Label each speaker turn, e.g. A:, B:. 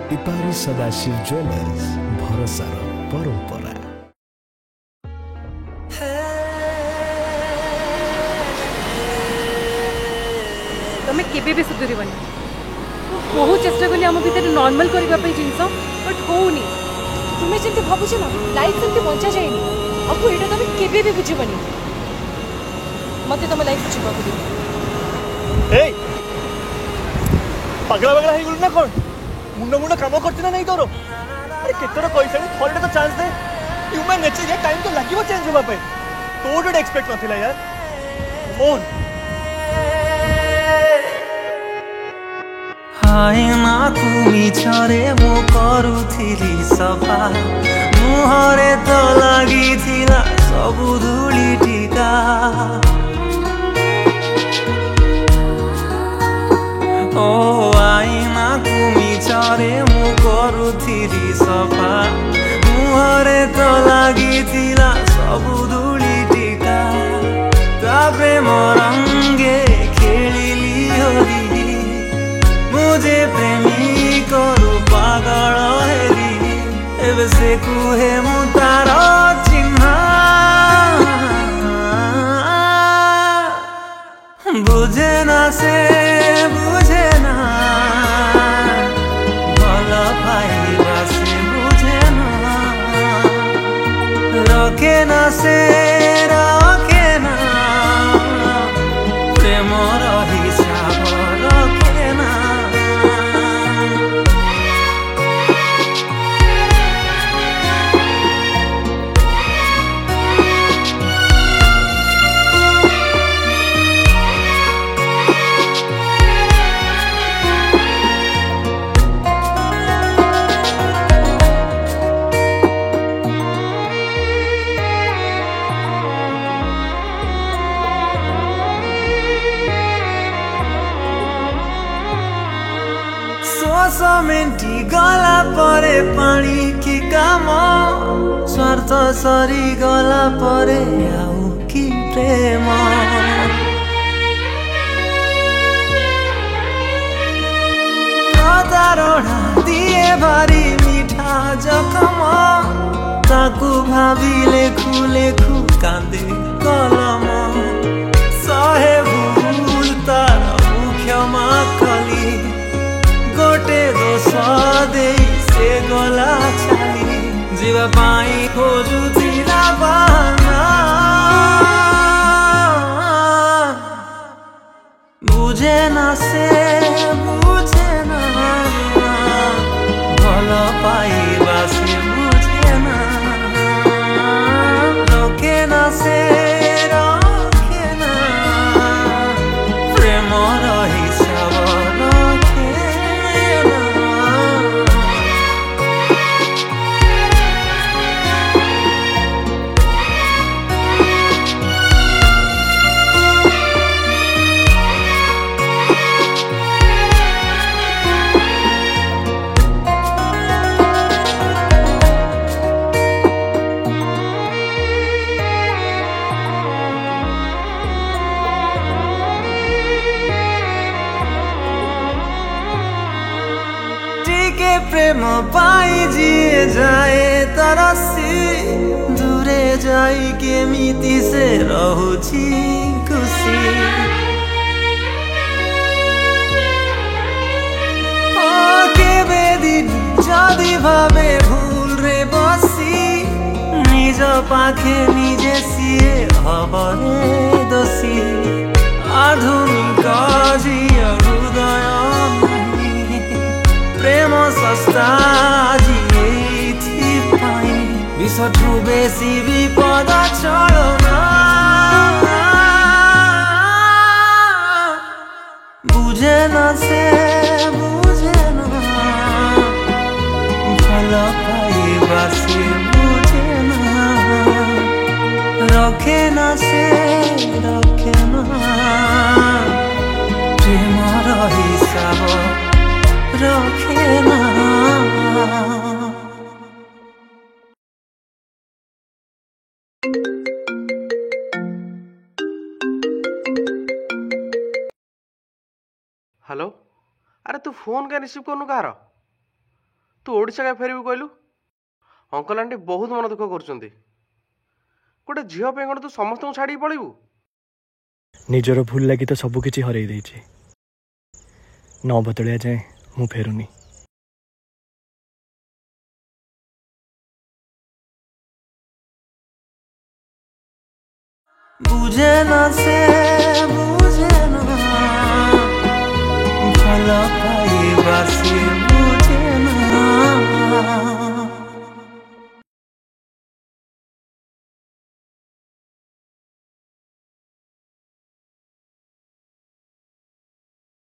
A: टिपारी Sadashiv jewellers भरोसार परंपरा।
B: तुम्हें केबे भी सुधरबनी। बहुत चेष्टा कली आम भीतर नॉर्मल करने जिनस बट होनी।
C: तुम्हें जमी भावुच ना लाइफ सेमती बंचा जाए आपको यहाँ तुम केबे भी बुझबनी। मत तुम लाइफ बुझा दियो।
D: पगला पगला हो ना कौन मुंड मुंड कम कर नहीं तोर। अरे केतर कैसा थोड़े तो चांस दे। ह्यूमन नेचर है टाइम तो लगे चेंज होगा तो गोटे एक्सपेक्ट नथिला यार मोहन।
E: हाय ना तुमी छरे मो करुथिली सफा मुहरे तो लागिथिला सबु धूली टीका। ओ आईना तुमी छरे मु करुथिली सफा मुहरे तो लागिथिला सबु धूली टीका। ता प्रेम रंगे खेलिली होली मुझे प्रेमी करू पागल हेली एबे से कुहे मु तार चिन्ह बुझे ना से बुझे ना भल पाइबा से बुझे ना रखे ना से रखे ना प्रेम हिसाब रखे ना। मेंटी गला परे पानी की काम स्वार्थ सरी गला परे आउ की प्रेम। प्रतारणा दिए भारी मीठा जखम ताकू भाभी लेखु लेखु कांदे कलम सहे भूल तार क्षमा कली गोटे दोष दे से गला छाली जीवा पाई खोजुथिला बहाना बुझे ना से बुझे ना भल पाइबा से बुझे ना रखे ना से रखे ना प्रेम हिसाब रखे। प्रेम पाई जिए जाए तरसी दूरे जाई के मिति से रहुछि खुशी। केबे दिन जदि भावे भूल रे बसी निज पाखे निजे सिए हबरे दोषी आधुनिक जिय हृदय प्रेम सस्ता विषठू बेसी विपद चलना बुझे न से बुझे न भल पाइबा से बुझे न रखे न से रखे न प्रेम हिसाब रखे ना।
F: हेलो, अरे तू फोन क्या रिसीव करनु कहार? तू ओडिशा क्या फेरबू कहलु अंकल आंटी बहुत मन दुख कर गोटे झील पे कौन तू समस्त छाड़ी पलू
D: निजर भूल लगी तो सब किसी हरई देछि न बदलिया जाए मु फेरुनी
E: बुझे ना से